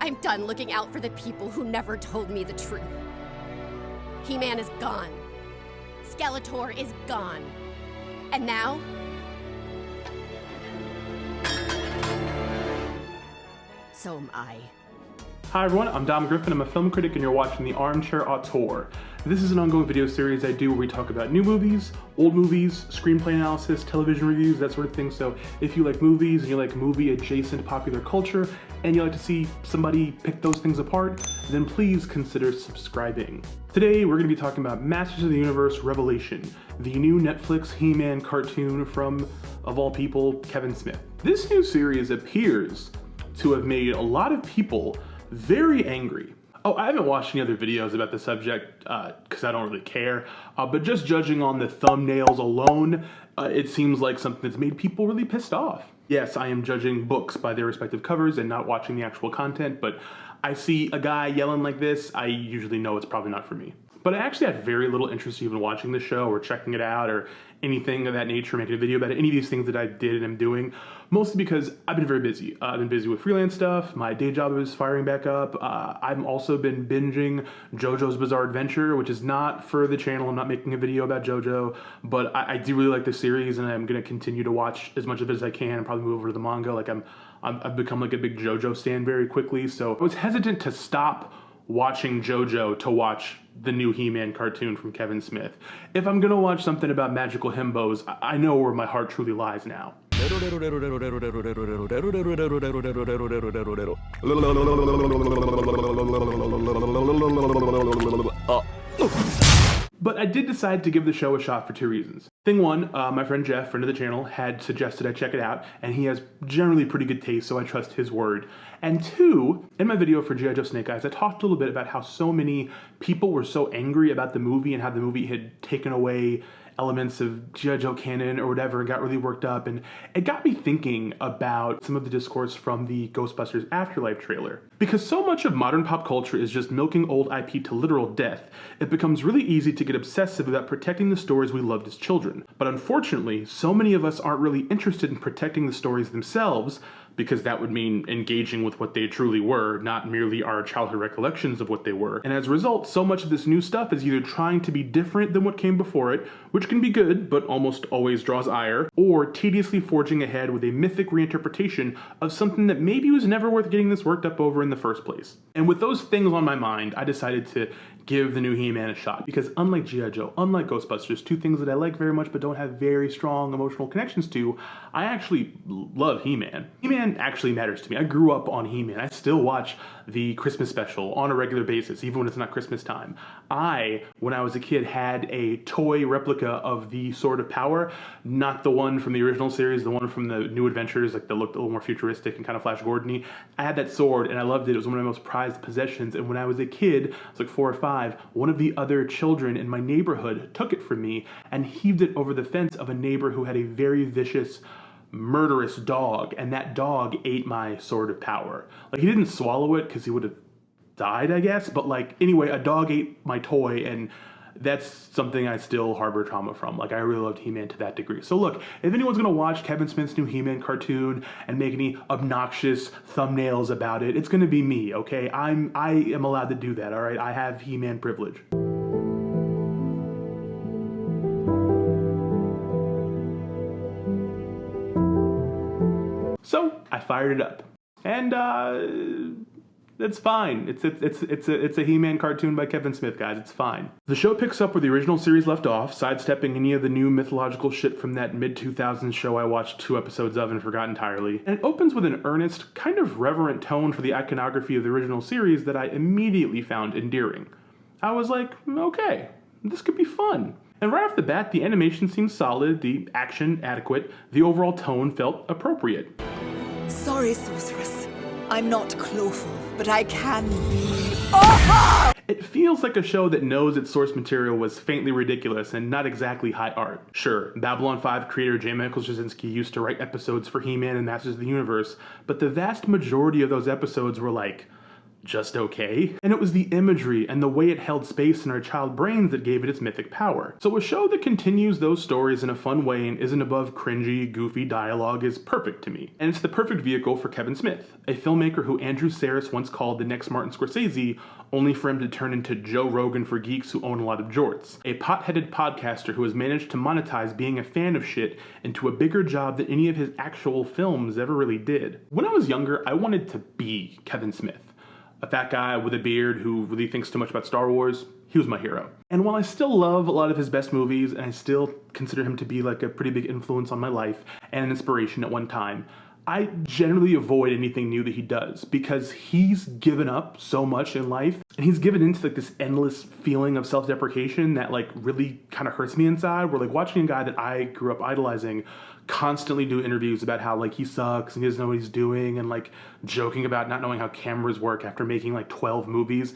I'm done looking out for the people who never told me the truth. HeMan is gone. Skeletor is gone. And now... so am I. Hi everyone, I'm Dom Griffin, I'm a film critic and you're watching the Armchair Auteur. This is an ongoing video series I do where we talk about new movies, old movies, screenplay analysis, television reviews, that sort of thing. So if you like movies and you like movie adjacent popular culture and you like to see somebody pick those things apart, then please consider subscribing. Today we're going to be talking about Masters of the Universe Revelation, the new Netflix HeMan cartoon from, of all people, Kevin Smith. This new series appears to have made a lot of people very angry. Oh, I haven't watched any other videos about the subject because I don't really care, but just judging on the thumbnails alone, it seems like something that's made people really pissed off. Yes, I am judging books by their respective covers and not watching the actual content, but I see a guy yelling like this, I usually know it's probably not for me. But I actually had very little interest in even watching the show or checking it out or anything of that nature, making a video about it, any of these things that I did and am doing, mostly because I've been very busy. I've been busy with freelance stuff, my day job is firing back up, I've also been binging JoJo's Bizarre Adventure, which is not for the channel, I'm not making a video about JoJo, but I do really like the series and I'm gonna continue to watch as much of it as I can and probably move over to the manga. Like I've become like a big JoJo stan very quickly, so I was hesitant to stop watching JoJo to watch the new HeMan cartoon from Kevin Smith. If I'm gonna watch something about magical himbos, I know where my heart truly lies now. But I did decide to give the show a shot for two reasons. Thing one, my friend Jeff, friend of the channel, had suggested I check it out, and he has generally pretty good taste, so I trust his word. And two, in my video for G.I. Joe Snake Eyes, I talked a little bit about how so many people were so angry about the movie and how the movie had taken away elements of G.I. Joe canon or whatever and got really worked up, and it got me thinking about some of the discourse from the Ghostbusters Afterlife trailer. Because so much of modern pop culture is just milking old IP to literal death, it becomes really easy to get obsessive about protecting the stories we loved as children. But unfortunately, so many of us aren't really interested in protecting the stories themselves, because that would mean engaging with what they truly were, not merely our childhood recollections of what they were. And as a result, so much of this new stuff is either trying to be different than what came before it, which can be good, but almost always draws ire, or tediously forging ahead with a mythic reinterpretation of something that maybe was never worth getting this worked up over in the first place. And with those things on my mind, I decided to give the new HeMan a shot, because unlike G.I. Joe, unlike Ghostbusters, two things that I like very much but don't have very strong emotional connections to, I actually love HeMan. HeMan actually matters to me. I grew up on HeMan. I still watch the Christmas special on a regular basis, even when it's not Christmas time. I, when I was a kid, had a toy replica of the Sword of Power, not the one from the original series, the one from the New Adventures, like that looked a little more futuristic and kind of Flash Gordon-y. I had that sword and I loved it. It was one of my most prized possessions, and when I was a kid, I was like 4 or 5, one of the other children in my neighborhood took it from me and heaved it over the fence of a neighbor who had a very vicious, murderous dog, and that dog ate my Sword of Power. Like, he didn't swallow it because he would have died, I guess, but like, anyway, a dog ate my toy, and that's something I still harbor trauma from. Like, I really loved HeMan to that degree. So look, if anyone's gonna watch Kevin Smith's new HeMan cartoon and make any obnoxious thumbnails about it, it's gonna be me, okay? I am allowed to do that, all right? I have HeMan privilege. So I fired it up, and it's fine. It's a HeMan cartoon by Kevin Smith, guys. It's fine. The show picks up where the original series left off, sidestepping any of the new mythological shit from that mid-2000s show I watched 2 episodes of and forgot entirely. And it opens with an earnest, kind of reverent tone for the iconography of the original series that I immediately found endearing. I was like, okay, this could be fun. And right off the bat, the animation seemed solid, the action adequate, the overall tone felt appropriate. Sorry, sorceress. I'm not Cloful, but I can be... Aha! It feels like a show that knows its source material was faintly ridiculous and not exactly high art. Sure, Babylon 5 creator J. Michael Straczynski used to write episodes for HeMan and Masters of the Universe, but the vast majority of those episodes were like just okay. And it was the imagery and the way it held space in our child brains that gave it its mythic power. So a show that continues those stories in a fun way and isn't above cringy, goofy dialogue is perfect to me. And it's the perfect vehicle for Kevin Smith, a filmmaker who Andrew Saris once called the next Martin Scorsese, only for him to turn into Joe Rogan for geeks who own a lot of jorts. A pot-headed podcaster who has managed to monetize being a fan of shit into a bigger job than any of his actual films ever really did. When I was younger, I wanted to be Kevin Smith. A fat guy with a beard who really thinks too much about Star Wars. He was my hero. And while I still love a lot of his best movies, and I still consider him to be like a pretty big influence on my life and an inspiration at one time, I generally avoid anything new that he does because he's given up so much in life and he's given into like this endless feeling of self-deprecation that like really kind of hurts me inside. Where like watching a guy that I grew up idolizing constantly do interviews about how like he sucks and he doesn't know what he's doing and like joking about not knowing how cameras work after making like 12 movies.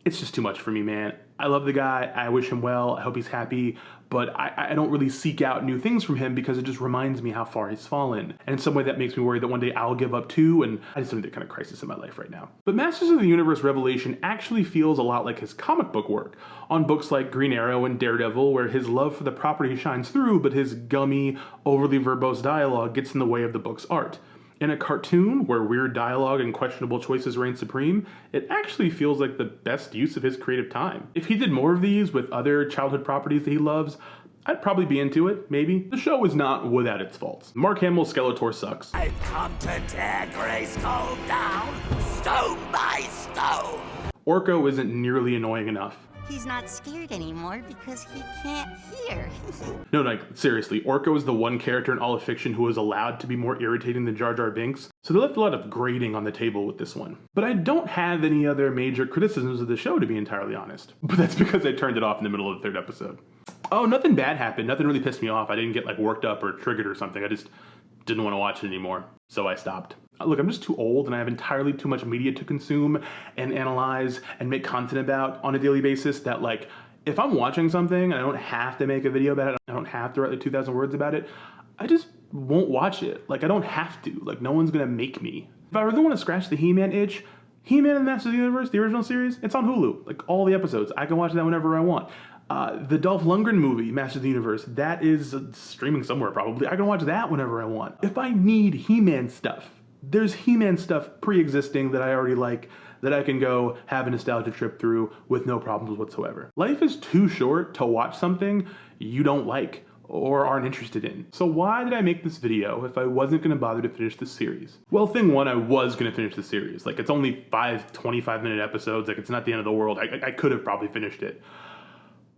It's just too much for me, man. I love the guy. I wish him well. I hope he's happy. But I don't really seek out new things from him because it just reminds me how far he's fallen. And in some way that makes me worry that one day I'll give up too, and I just don't need that kind of crisis in my life right now. But Masters of the Universe Revelation actually feels a lot like his comic book work on books like Green Arrow and Daredevil, where his love for the property shines through, but his gummy, overly verbose dialogue gets in the way of the book's art. In a cartoon where weird dialogue and questionable choices reign supreme, it actually feels like the best use of his creative time. If he did more of these with other childhood properties that he loves, I'd probably be into it, maybe. The show is not without its faults. Mark Hamill's Skeletor sucks. I've come to tear Grayskull down, stone by stone. Orko isn't nearly annoying enough. He's not scared anymore because he can't hear. No, like, seriously, Orko is the one character in all of fiction who is allowed to be more irritating than Jar Jar Binks, so they left a lot of grading on the table with this one. But I don't have any other major criticisms of the show, to be entirely honest. But that's because I turned it off in the middle of the third episode. Oh, nothing bad happened. Nothing really pissed me off. I didn't get, like, worked up or triggered or something. I just didn't want to watch it anymore, so I stopped. Look, I'm just too old and I have entirely too much media to consume and analyze and make content about on a daily basis that, like, if I'm watching something and I don't have to make a video about it, I don't have to write like 2,000 words about it, I just won't watch it. Like, I don't have to. Like, no one's gonna make me. If I really want to scratch the HeMan itch, HeMan and the Masters of the Universe, the original series, it's on Hulu. Like, all the episodes. I can watch that whenever I want. The Dolph Lundgren movie, Masters of the Universe, that is streaming somewhere probably. I can watch that whenever I want. If I need HeMan stuff, there's HeMan stuff pre-existing that I already like that I can go have a nostalgia trip through with no problems whatsoever. Life is too short to watch something you don't like or aren't interested in. So why did I make this video if I wasn't gonna bother to finish this series? Well, thing one, I was gonna finish the series. Like, it's only 5 25-minute episodes. Like, it's not the end of the world. I could have probably finished it.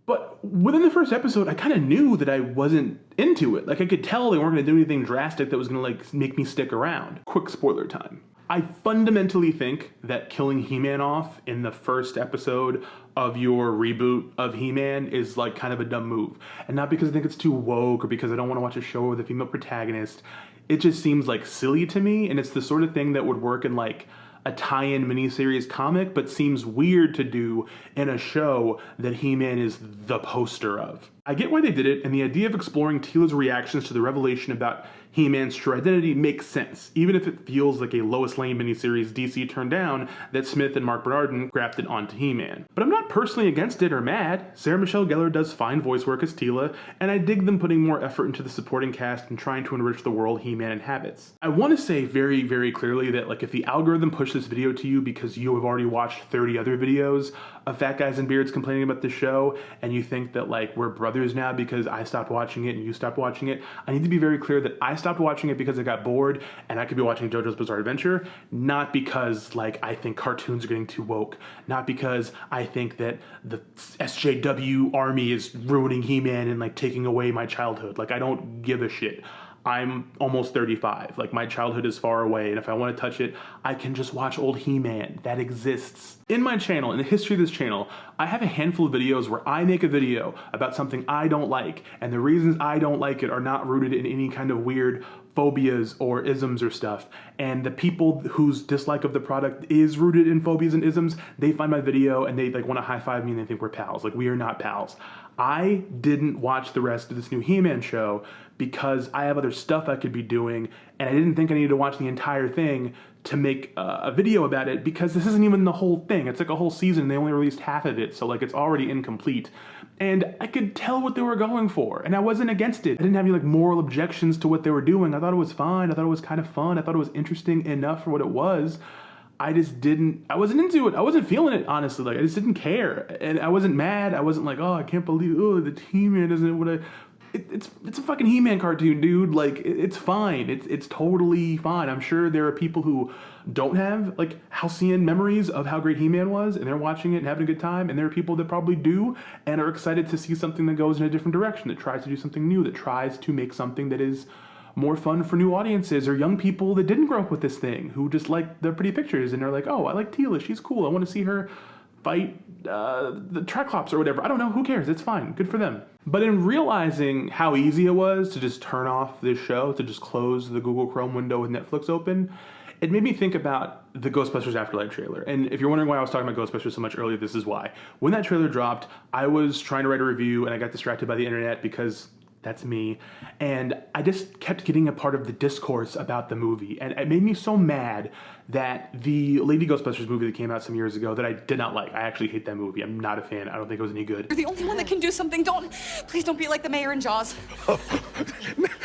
But within the first episode, I kind of knew that I wasn't into it. Like, I could tell they weren't going to do anything drastic that was going to, like, make me stick around. Quick spoiler time. I fundamentally think that killing He-Man off in the first episode of your reboot of He-Man is, like, kind of a dumb move. And not because I think it's too woke or because I don't want to watch a show with a female protagonist. It just seems, like, silly to me, and it's the sort of thing that would work in, like, a tie-in miniseries comic, but seems weird to do in a show that He-Man is the poster of. I get why they did it, and the idea of exploring Teela's reactions to the revelation about He-Man's true identity makes sense, even if it feels like a Lois Lane miniseries DC turned down that Smith and Mark Bernardin grafted onto He-Man. But I'm not personally against it or mad. Sarah Michelle Gellar does fine voice work as Teela, and I dig them putting more effort into the supporting cast and trying to enrich the world He-Man inhabits. I want to say very, very clearly that, like, if the algorithm pushed this video to you because you have already watched 30 other videos of fat guys and beards complaining about the show, and you think that, like, we're brothers now because I stopped watching it and you stopped watching it, I need to be very clear that I stopped watching it because I got bored and I could be watching JoJo's Bizarre Adventure, not because, like, I think cartoons are getting too woke, not because I think that the SJW army is ruining He-Man and, like, taking away my childhood. Like, I don't give a shit. I'm almost 35. Like, my childhood is far away, and if I want to touch it, I can just watch old He-Man. That exists. In my channel, in the history of this channel, I have a handful of videos where I make a video about something I don't like, and the reasons I don't like it are not rooted in any kind of weird phobias or isms or stuff. And the people whose dislike of the product is rooted in phobias and isms, they find my video and they, like, want to high-five me and they think we're pals. Like, we are not pals. I didn't watch the rest of this new HeMan show because I have other stuff I could be doing, and I didn't think I needed to watch the entire thing to make a video about it, because this isn't even the whole thing. It's like a whole season, and they only released half of it, so like it's already incomplete. And I could tell what they were going for, and I wasn't against it. I didn't have any like moral objections to what they were doing. I thought it was fine. I thought it was kind of fun. I thought it was interesting enough for what it was. I wasn't into it. I wasn't feeling it, honestly. Like, I just didn't care. And I wasn't mad. I wasn't like, oh, I can't believe, oh, the HeMan isn't what I... It's a fucking HeMan cartoon, dude. Like, it's fine. It's totally fine. I'm sure there are people who don't have, like, halcyon memories of how great HeMan was, and they're watching it and having a good time, and there are people that probably do and are excited to see something that goes in a different direction, that tries to do something new, that tries to make something that is more fun for new audiences, or young people that didn't grow up with this thing, who just like the pretty pictures, and they're like, oh, I like Tila, she's cool, I want to see her fight the Triclops or whatever. I don't know, who cares, it's fine, good for them. But in realizing how easy it was to just turn off this show, to just close the Google Chrome window with Netflix open, it made me think about the Ghostbusters Afterlife trailer. And if you're wondering why I was talking about Ghostbusters so much earlier, this is why. When that trailer dropped, I was trying to write a review, and I got distracted by the internet, because that's me. And I just kept getting a part of the discourse about the movie. And it made me so mad that the Lady Ghostbusters movie that came out some years ago that I did not like. I actually hate that movie. I'm not a fan. I don't think it was any good. You're the only one that can do something. Please don't be like the mayor in Jaws.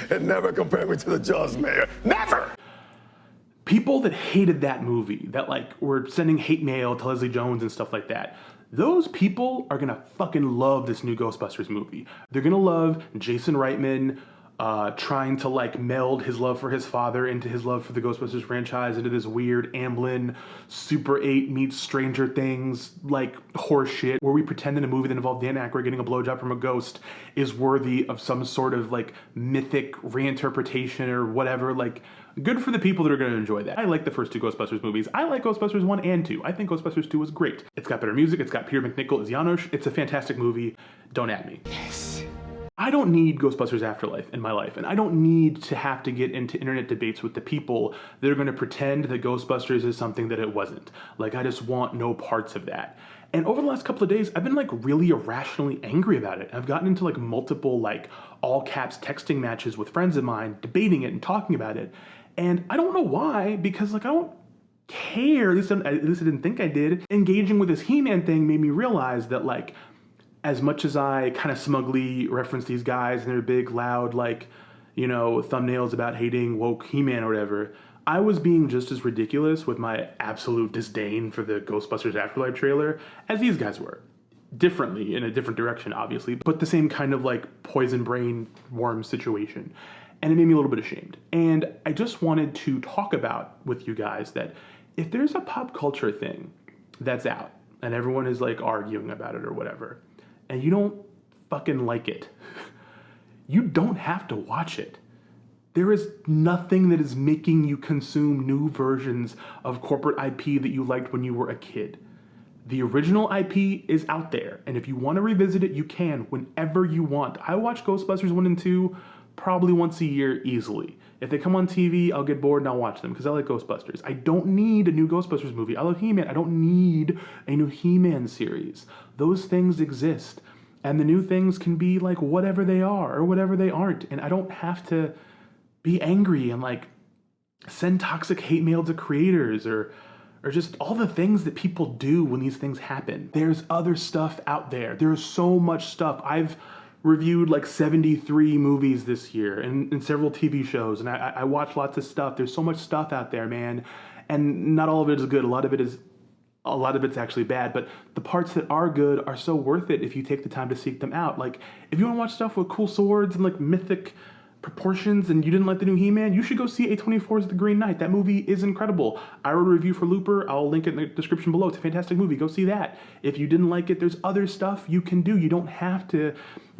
And never compare me to the Jaws mayor. Never! People that hated that movie, that like were sending hate mail to Leslie Jones and stuff like that, those people are gonna fucking love this new Ghostbusters movie. They're gonna love Jason Reitman trying to like meld his love for his father into his love for the Ghostbusters franchise, into this weird Amblin Super 8 meets Stranger Things like horse shit, where we pretend in a movie that involved Dan Aykroyd getting a blowjob from a ghost is worthy of some sort of like mythic reinterpretation or whatever. Like, good for the people that are going to enjoy that. I like the first two Ghostbusters movies. I like Ghostbusters 1 and 2. I think Ghostbusters 2 was great. It's got better music. It's got Peter McNichol as Janosch. It's a fantastic movie. Don't at me. Yes. I don't need Ghostbusters Afterlife in my life, and I don't need to have to get into internet debates with the people that are going to pretend that Ghostbusters is something that it wasn't. Like, I just want no parts of that. And over the last couple of days, I've been like really irrationally angry about it. I've gotten into like multiple like all caps texting matches with friends of mine, debating it and talking about it. And I don't know why, because like I don't care, at least I didn't think I did. Engaging with this HeMan thing made me realize that like, as much as I kind of smugly reference these guys and their big, loud, like, you know, thumbnails about hating woke HeMan or whatever, I was being just as ridiculous with my absolute disdain for the Ghostbusters Afterlife trailer as these guys were. Differently, in a different direction, obviously, but the same kind of like poison brain worm situation. And it made me a little bit ashamed. And I just wanted to talk about with you guys that if there's a pop culture thing that's out and everyone is like arguing about it or whatever, and you don't fucking like it, you don't have to watch it. There is nothing that is making you consume new versions of corporate IP that you liked when you were a kid. The original IP is out there, and if you want to revisit it, you can whenever you want. I watch Ghostbusters 1 and 2 probably once a year easily. If they come on TV, I'll get bored and I'll watch them because I like Ghostbusters. I don't need a new Ghostbusters movie. I love HeMan. I don't need a new HeMan series. Those things exist, and the new things can be like whatever they are or whatever they aren't, and I don't have to be angry and like send toxic hate mail to creators or just all the things that people do when these things happen. There's other stuff out there. There's so much stuff. I've reviewed like 73 movies this year and several TV shows, and I watch lots of stuff. There's so much stuff out there, man, and not all of it is good. A lot of it's actually bad, but the parts that are good are so worth it if you take the time to seek them out. Like, if you want to watch stuff with cool swords and like mythic proportions and you didn't like the new HeMan, you should go see A24's The Green Knight. That movie is incredible. I wrote a review for Looper. I'll link it in the description below. It's a fantastic movie. Go see that. If you didn't like it, there's other stuff you can do. You don't have to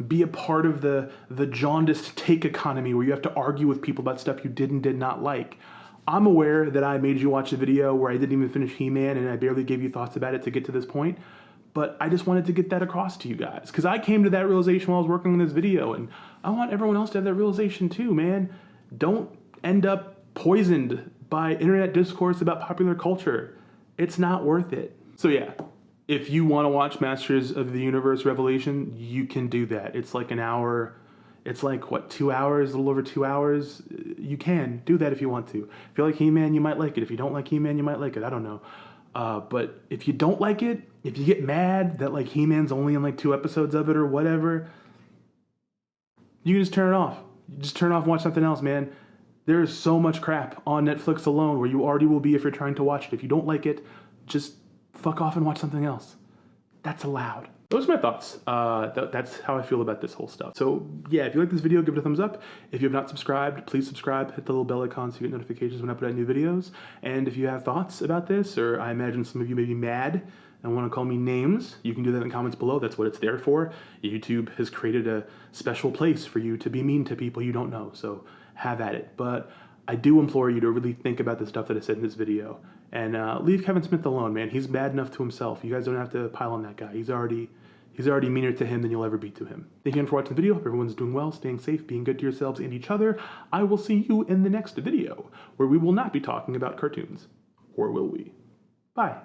be a part of the jaundiced take economy where you have to argue with people about stuff you did not like. I'm aware that I made you watch a video where I didn't even finish HeMan and I barely gave you thoughts about it to get to this point, but I just wanted to get that across to you guys because I came to that realization while I was working on this video, and I want everyone else to have that realization too, man. Don't end up poisoned by internet discourse about popular culture. It's not worth it. So yeah, if you want to watch Masters of the Universe Revelation, you can do that. It's like an hour. It's like, what, 2 hours, a little over 2 hours? You can do that if you want to. If you like HeMan, you might like it. If you don't like HeMan, you might like it. I don't know. But if you don't like it, if you get mad that like HeMan's only in like 2 episodes of it or whatever, you can just turn it off. You just turn it off and watch something else, man. There is so much crap on Netflix alone where you already will be if you're trying to watch it. If you don't like it, just fuck off and watch something else. That's allowed. Those are my thoughts. That's how I feel about this whole stuff. So yeah, if you like this video, give it a thumbs up. If you have not subscribed, please subscribe. Hit the little bell icon so you get notifications when I put out new videos. And if you have thoughts about this, or I imagine some of you may be mad and want to call me names, you can do that in the comments below. That's what it's there for. YouTube has created a special place for you to be mean to people you don't know. So have at it. But I do implore you to really think about the stuff that I said in this video. And leave Kevin Smith alone, man. He's bad enough to himself. You guys don't have to pile on that guy. He's already meaner to him than you'll ever be to him. Thank you again for watching the video. Hope everyone's doing well, staying safe, being good to yourselves and each other. I will see you in the next video, where we will not be talking about cartoons. Or will we? Bye.